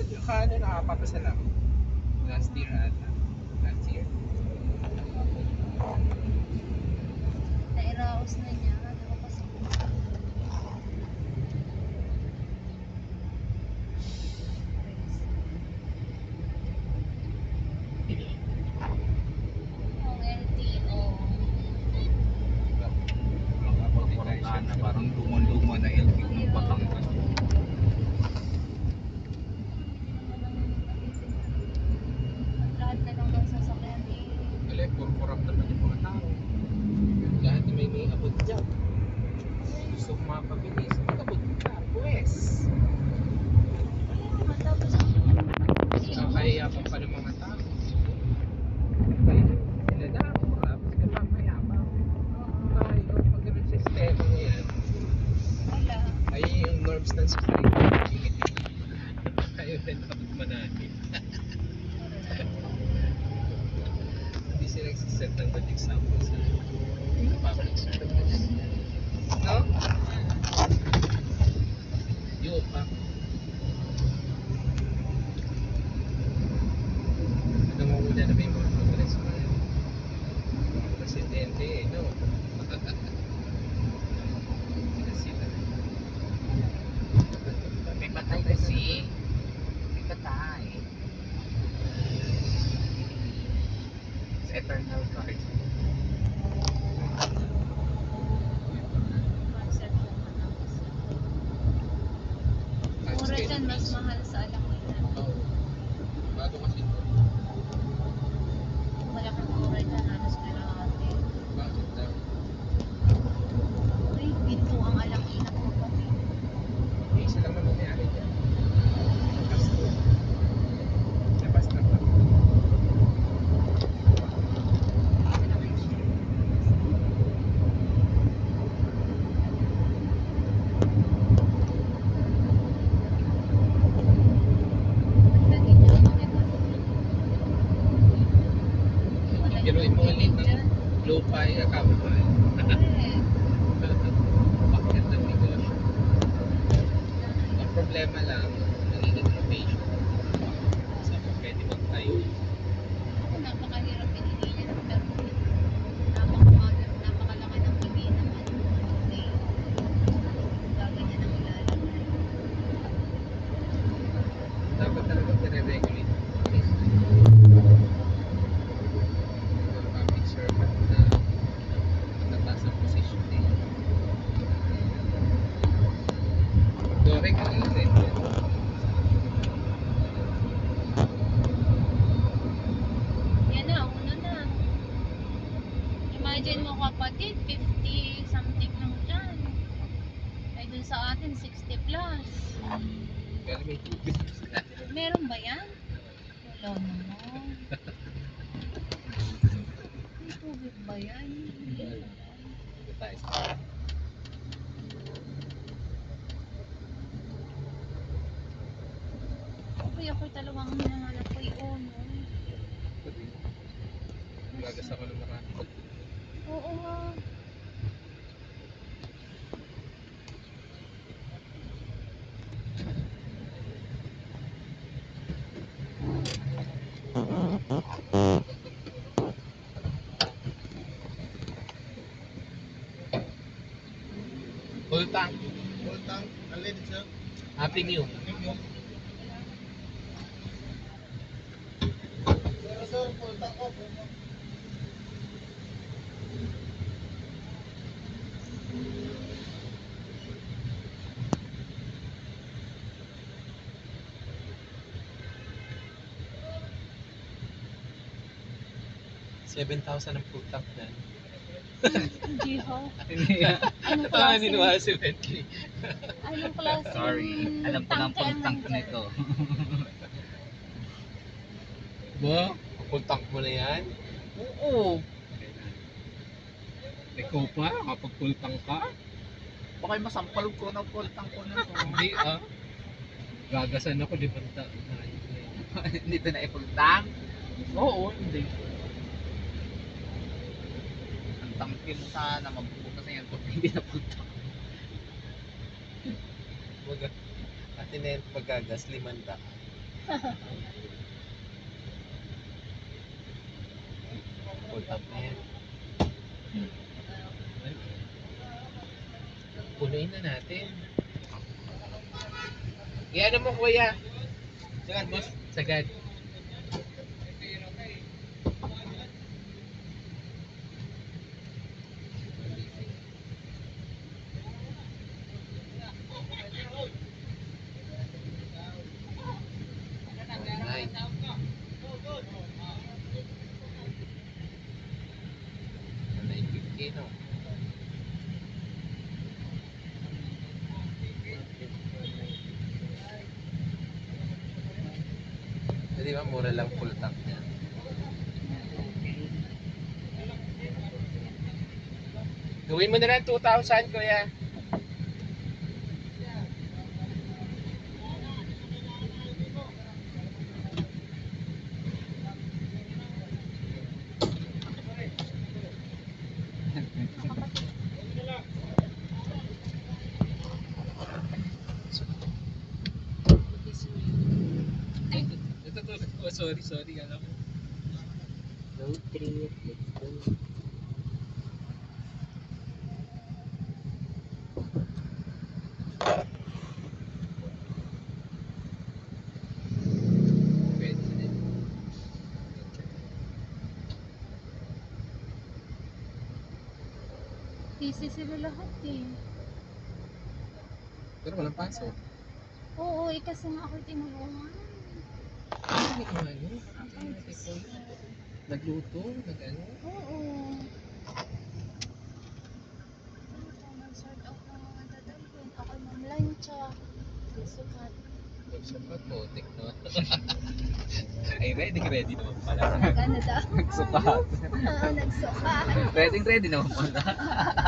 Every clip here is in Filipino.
Yung kaano nakapapasa lang. Last year ata. Last year. Nairaos na niya. Nakapasok. Ang LTO. Na parang lumang-luma na LQ ng Batangas. Lahat na lang ng sasakyan eh. Wala, puro corrupt naman yung mga tao. Lahat na may abot dyan. Gusto ko mapabilis. Abot ka, pues. Tapos Ang kayayapan pa ng mga tao. Kaya sila na ako. Tapos ka pa mayabang. Tayo, pag ganun sistema ngayon, wala. ay yung norms ng society. Kayo rin dapat manahin. Hindi sila nagsiset ng good example sa public service. No? Yun pa. Namumula na ba yung mga progress mo? Presidente eh, no? Sila. May patay kasi. May patay. Sa Eternal Guard. Concept ng Batangas. Mura dyan, mas mahal sa Alawitan. Oo. Bago kasi ito. Malaking mura dyan, halos kalahati. Bakit daw? Ay, pinto ang Alawitan ko pati. Eh, isa lang naman may-ari dyan. Labas to. Labas na pa. Lagi niya ang mga Biruin mo ulit ng lupa ay akamahal. Bakit ng negosyo? Ang problema lang, nagiging location. Saan mo pwede magtayo? napakahirap pinili niya ng permit. Napakalaki ng pili naman. Okay. Gaganyan ang ilalagay. Dapat talaga nire-regulate. Public servant na matataas ang posisyon eh. Regulate. Yan na, una na. Imagine mo kapatid, 50 something lang dyan. Ay dun sa atin, 60 plus. Pero may tubig. Meron ba yan? Wala naman. May tubig ba yan? Hindi naman. Tayo. Ako'y talagang hinahanap ko yung no? Gagas ako ng marami. Oo nga. Full tank. Full tank, unleaded sir. Happy New. Pero sir, full tank ko. $7,000 ang full tank na. Hindi ho. Hindi. Anong Ito ang klase? ninuha si Bentley. Anong klase? Sorry. Alam ko lang full tank nandyan? nito. Ba? Full tank mo na yan? Oo. Ikaw pa? Kapag full tank ka? Baka masampal ko na full tank ko na to. Hindi ah. Gagasan ako, 5,000. Hindi ito na full tank. Oo, hindi. Ang tangkin sana magbubukas na yan kung hindi na full tank. Wag. Atin na yung paggagas, 500. Full tank na yan. Punuin na natin. Iyan mo kuya. Sagad, boss. Sagad. Alright. Alright, 50 no? Di ba mura lang full tank niya? Gawin mo na lang 2,000 kuya. Ay, ito to. Oh, sorry. Alam mo. Road trip, let's go. Pwede din. Busy sila lahat eh. Pero walang pasok. Oo, kasi nga ako tinulungan. Hindi ko ano. Nagluto, nag-ano. Oo. Mag-sort out ng mga dadalhin. Ako mamlansya. Sukat. Nagsukat po, no? Ay, ready naman pala. Ano daw? Nagsukat. Oo, nagsukat. Ready naman pala.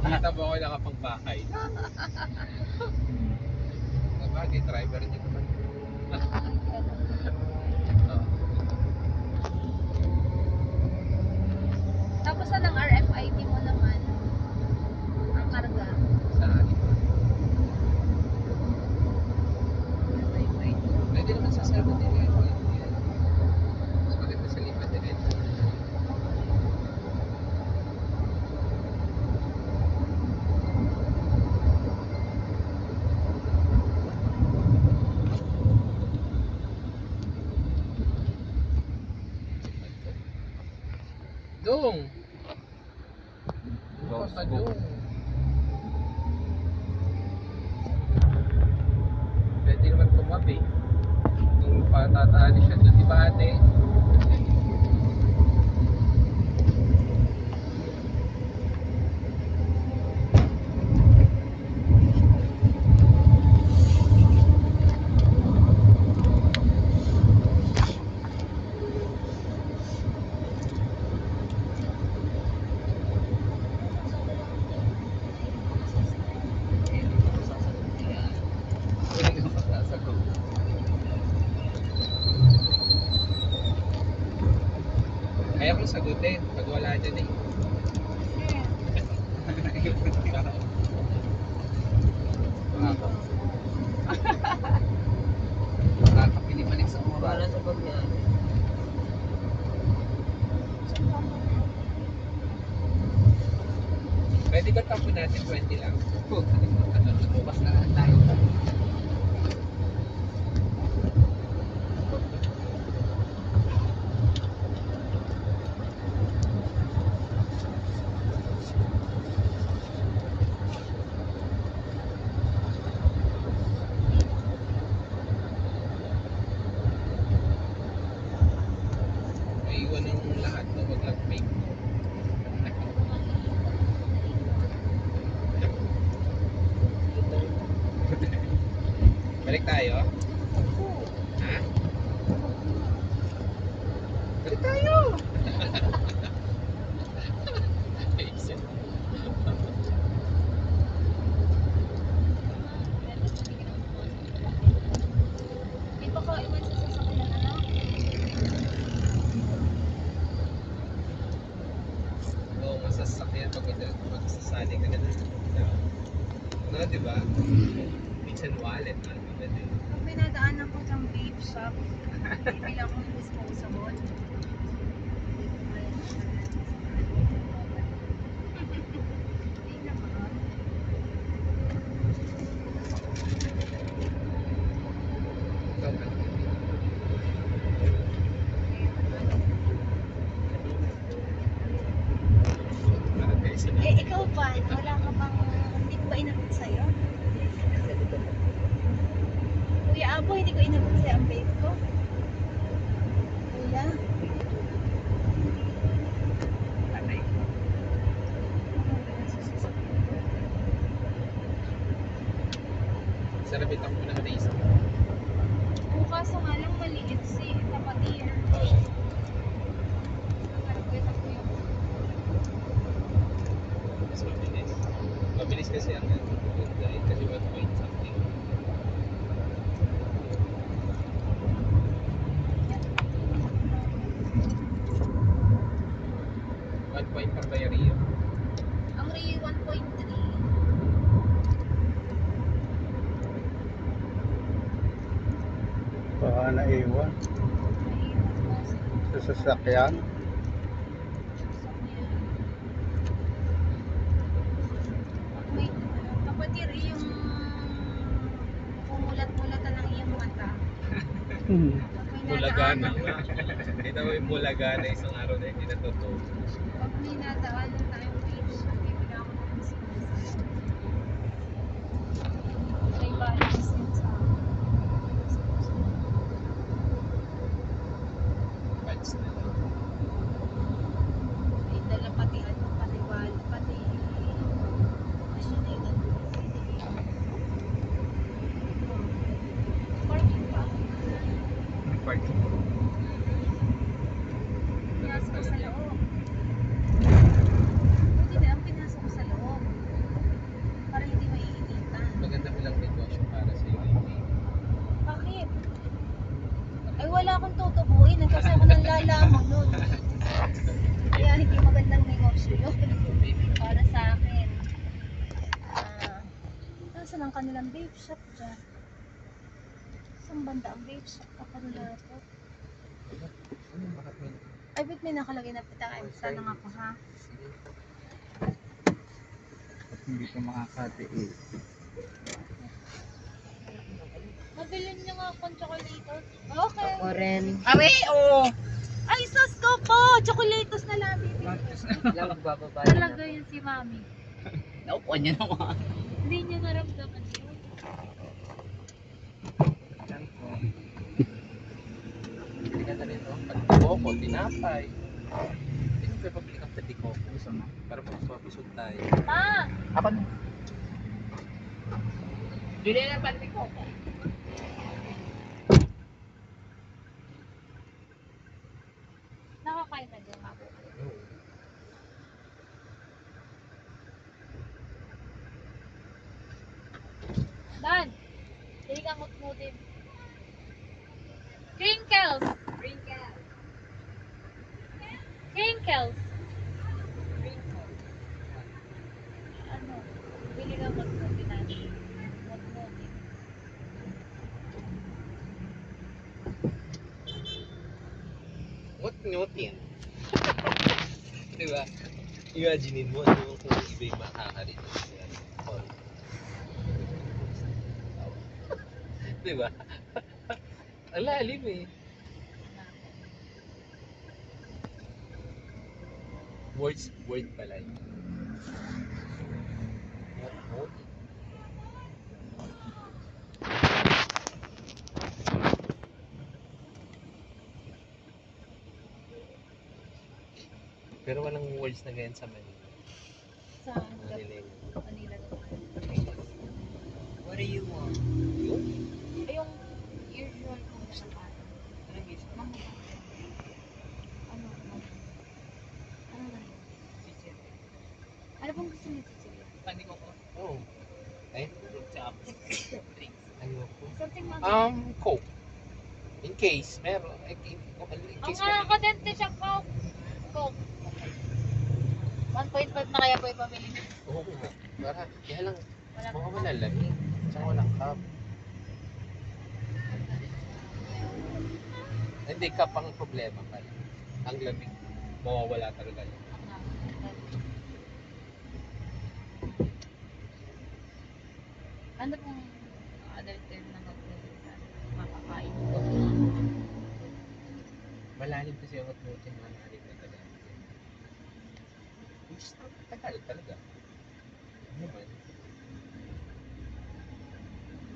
Kita mo ako nakapangbahay. Sabagay, driver niya naman. Oh. Tapos anong RFID mo naman? Ang karga. Saan? Pwede naman sa 7-Eleven. Mas maganda sa 5-Eleven. Dong! Rose Baka book. dong. Pwede naman tumabi. Kung patatali siya doon, di ba ate? Kaya kong sagutin pag wala dyan eh. Nakakapilipanik sa mura. Para sa pagyan. Pwede ba tapo natin 20 lang? Lumabas na lang tayo. May iwan ng lahat, no? Wag lang fake. Balik tayo? Ha? Balik tayo! Exit. Di ba ka iwan sa sasakyan na? Oo, masasakyan pag magsasali ka na. Ano, di ba? Minsan wallet, ano ba din? May dinadaanan ko sa vape shop. Bibili ako ng disposable. Hindi naman. Ikaw ba? Wala ka bang, hindi ko ba inabot sa'yo? Kuya Abo, hindi ko inabot sa'yo ang vape ko. Kuya? Sarabitan ko na na isa. Kung kaso nga lang maliit si kapatid. Nakarabitan ko yung Mas mabilis. Mabilis kasi ang good guy. Kasi 1 point something. 1 point per diarrhea. ang Rio 1.3. Baka naiwan sa sasakyan. May kapatid yung pumulat-mulatan ng iyong mata. Pag may Bulagana nadaanan- nga. Kita mo yung bulagana isang araw na hindi natutulog. Pag may nadaanan tayong page, bibili ako ng disposable. May balance din sa Bites na lang. may dala pati pati masyonigan. Parking pa. Parking. Pinasok ko sa loob. Buti na lang pinasok ko sa loob. Para hindi maiinitan. Maganda bilang negosyo para sa iyo. Bakit? Ay wala akong tutubuin kasi ako nang lalamon nun. Kaya hindi magandang negosyo yun. Para sa akin. Nasaan ang kanilang vape shop dyan? Saan banda ang vape shop kakanila po? Ay, ba't may nakalagay na pitaan? Sana nga po ha? Hindi ka makakatiis. Mabilin niyo nga akong chocolatos. Okay. Ako rin. Awe, oo! Ay, sus ko po! Chocolatos na lang, bibili. Lang bababa Talaga yun si mami. Naupuan niya naman. Hindi niya naramdaman yun. Yan po. Hindi ka na rin o. Pagkoko, tinapay. Hindi ko pabili kang patikoko. Gusto mo? Para magpapusog tayo. Ma! Ako na. Bili na patikoko. Nakakain na din ako. Dan! Hindi ka mutmutin. Crinkles! Crinkles! Crinkles! Ano? Bili ka mutmutin natin. Mutmutin. Ngut-ngutin. Diba? Imaginin mo ano kung iba'y makakarinig siya. Diba? Ang lalim eh. Word pala yun. Ngut-ngutin. Pero walang words na ganyan sa Manila. Sa Manila yun. Manila naman. What do you want? Yung? Ay, yung usual kong sapato. Anong gusto mo? Mga ano? Ano ba yun? Ano bang gusto niyo, Cecilia? Pandi ko ko. Oh. Ay? Chop. Ano po? Something like Coke. In case, meron. In Ang case meron. kadente siya, Coke. Coke. 1.5 na kaya po ipamili niyo. Oo nga. Para, kaya lang, Wala mga kang malalaki. Tsaka walang cup. Hindi ka pang problema pala. Ang lamig, mawawala talaga yun. Ano pong other term na makakain ko? Malalim kasi ang atlutin ng anim na tagal. Which is tagal talaga. Ano naman?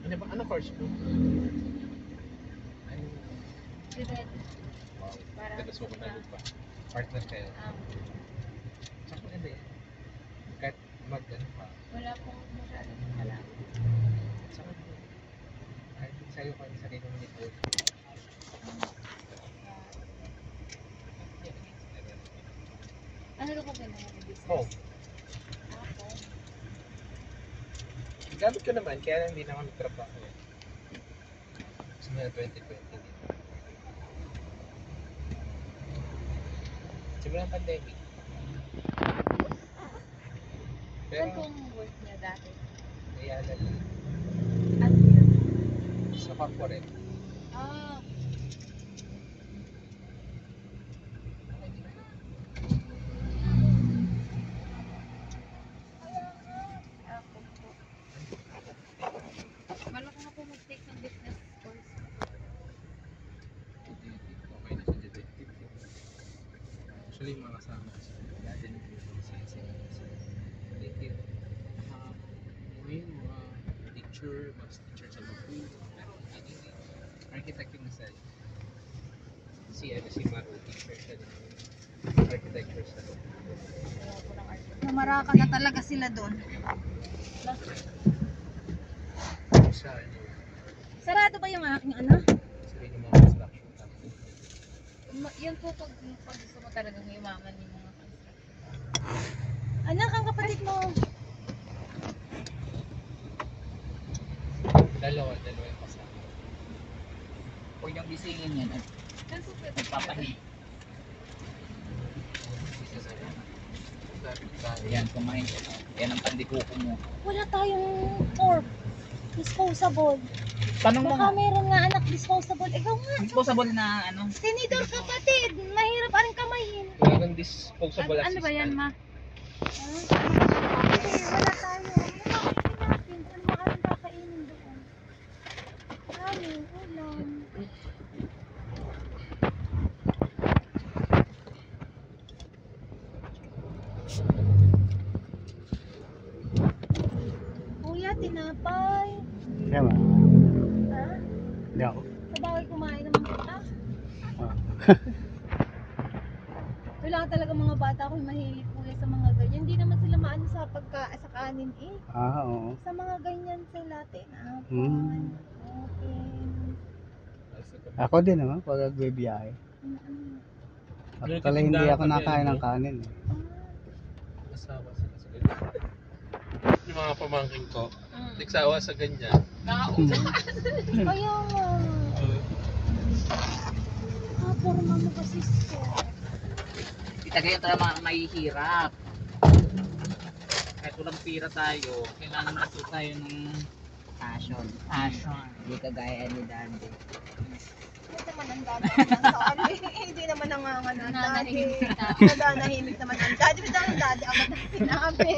Ano ba? Ano course mo? Ano? Si Red. Wow. Para Tagas mo na lupa. Partner kayo. Tsaka ano yan? Kahit mag-ano pa. Wala pong masyadong kalaman. Tsaka kahit sa'yo ka sa sarili mo nito. Ano po kayo mga business? Oh. Okay. Gamit ko naman, kaya hindi na ako nagtrabaho. Simula 2020 din. Simula ang pandemic. Pero, Saan pong work niya dati? kaya lang Ano yun? sa corporate. Ah, ako po. Malaki na po mag-take ng business course. Okay na siya detective. Actually, mga kasama ko siya. Dati detective. Ngayon, mga teacher, mas teacher sa school. Pero, hindi. Architecting na side. Si Maru, teacher siya ng architecture sa Namaraka na talaga sila doon. sa ano, Sarado ba yung aking ano? sarili mga construction company. Yan po pag gusto mo talagang yumaman yung mga construction. Anak, ang kapatid mo. Dalawa yung kasama. Huwag niyang gisingin yan at nagpapahinga. Yan, kumain ka. Yan ang pandikuko mo. Wala tayong fork. Disposable. Tanong mo Baka nga. meron nga anak disposable. Ikaw nga. Disposable na ano. Tinidor kapatid. Mahirap aring kamayin. Wala nang disposable Ano ba yan, ma? Wala tayo. Ano ba ang kakainin doon? Kanin, ulam. Kuya, tinapay. Tama. Ha? Hindi ako. Sa bagay kumain naman kita. Ah. Wala talaga mga bata ko mahilig kuya sa mga ganyan. Hindi naman sila maano sa sa kanin eh. Oo. Sa mga ganyan sila, tinapay. Hmm. Okay. Ako din naman, pag nagbibiyahe. Mm-mm. Actually, hindi ako nakain ng kanin. Asawa sila sa ganyan. Yung mga pamangking ko, nagsawa sa ganyan. Kaya nga. Porma mo kasi siya. Kita ganyan tayo mga mahihirap. Kahit walang pira tayo, kailangan nato tayo ng passion. Passion. Hindi kagaya ni Daddy. Hindi naman ang dami ng sali. Hindi naman nanganganan ang dati. Nadanahimik naman ang dati. Bitaw ang dati agad na sinabi.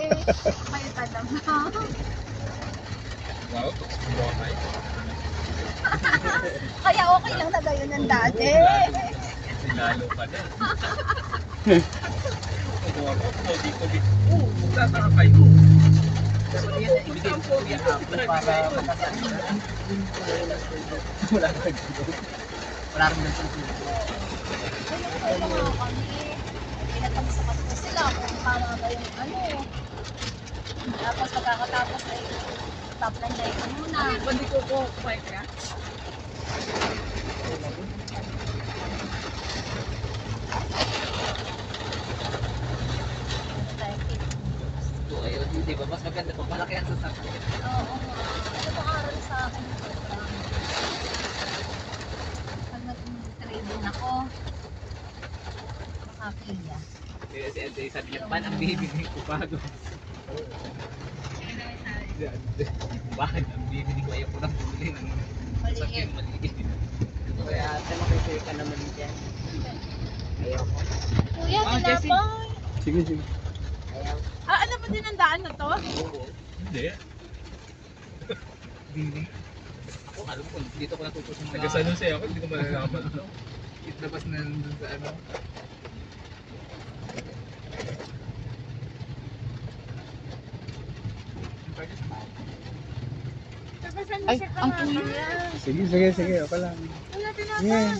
May talam na. Wow, buhay. Kaya okay lang na gayon ng dati. Sinalo pa din. Covid. Magtataka kayo. So, yan na ibigay ko yung apple para makasal. Wala rin Wala rin ng tulog. Kaya nga kami. Pinatagsakat ko sila kung tama ba yung ano. Tapos pagkakatapos ay top line na ito muna. Bandi ko kumain ka? So, ayun, di ba? Mas maganda pag malaki ang sasakyan. Oo nga. Ano pang aral sa akin? Pag nag-trading ako, makapilya. Kaya si Ate sabi niya, pan ang bibili ko bago. Bakit ang bibili ko? Ayaw ko lang bumili ng sasakyan Maliit. maliit. Kaya ate, makishare ka naman dyan. Ayoko. Kuya, Ah, Jessie. tinapay. Sige, sige. Ayaw. Ano ba din ang daan na to? Hindi. Hindi. Ako, alam ko, dito ko natuto sa mga... Nagasan sa'yo ako, hindi ko malalaman. Itlabas na nandun sa ano. Ay, ang kuya. Sige, sige, sige. Okay lang. Kuya, tinapay. Yeah.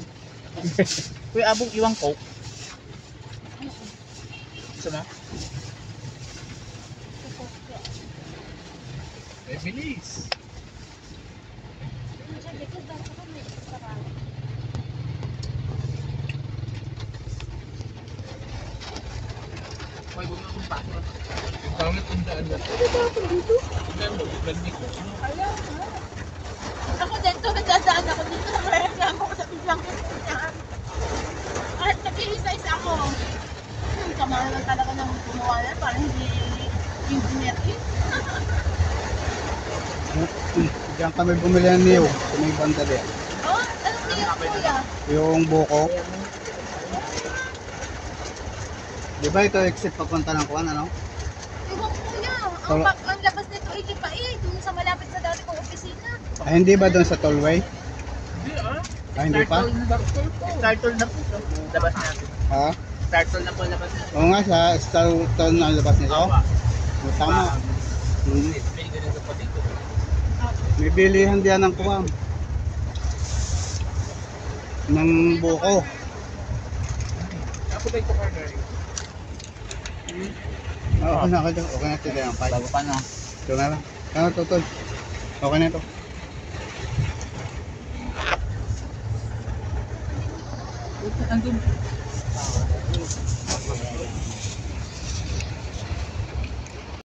Kuya, abong iwang coke. Gusto mo? Eh, bilis. Hoy, huwag mo akong paso. Pangit ang daan na. Tingnan mo, ibalik ko. Ako dito, nagdadaan ako dito. Reklamo ko sa biglang kusinyan. Kahit nag-iisa-isa ako. Kamara lang talaga ng gumawa na. Parang hindi engineer yun. Diyan kami bumili ng niyo. Sa may banda din. Oh, anong niyo kuya? Yung buko. Di ba ito exit papunta ng kuwan, ano? Ibang kuya. Tolo- Ang labas nito ay di pa eh. Dun sa malapit sa dati kong opisina. Ay, hindi ba doon sa tollway? Hindi ah. Ay, hindi pa? Startle na po. Labas natin. Ha? Startle na po, labas natin. Oo nga, sa toll na labas nito. O, tama. Hmm. May ganun sa pati ko. May bilihan diyan ng kuwan. Ng buko. Ako ba ito corner? Okay na, okay na. Okay na, sige ang Bago pa na. Ito na lang. Ano, tutol? Okay na ito. Andun.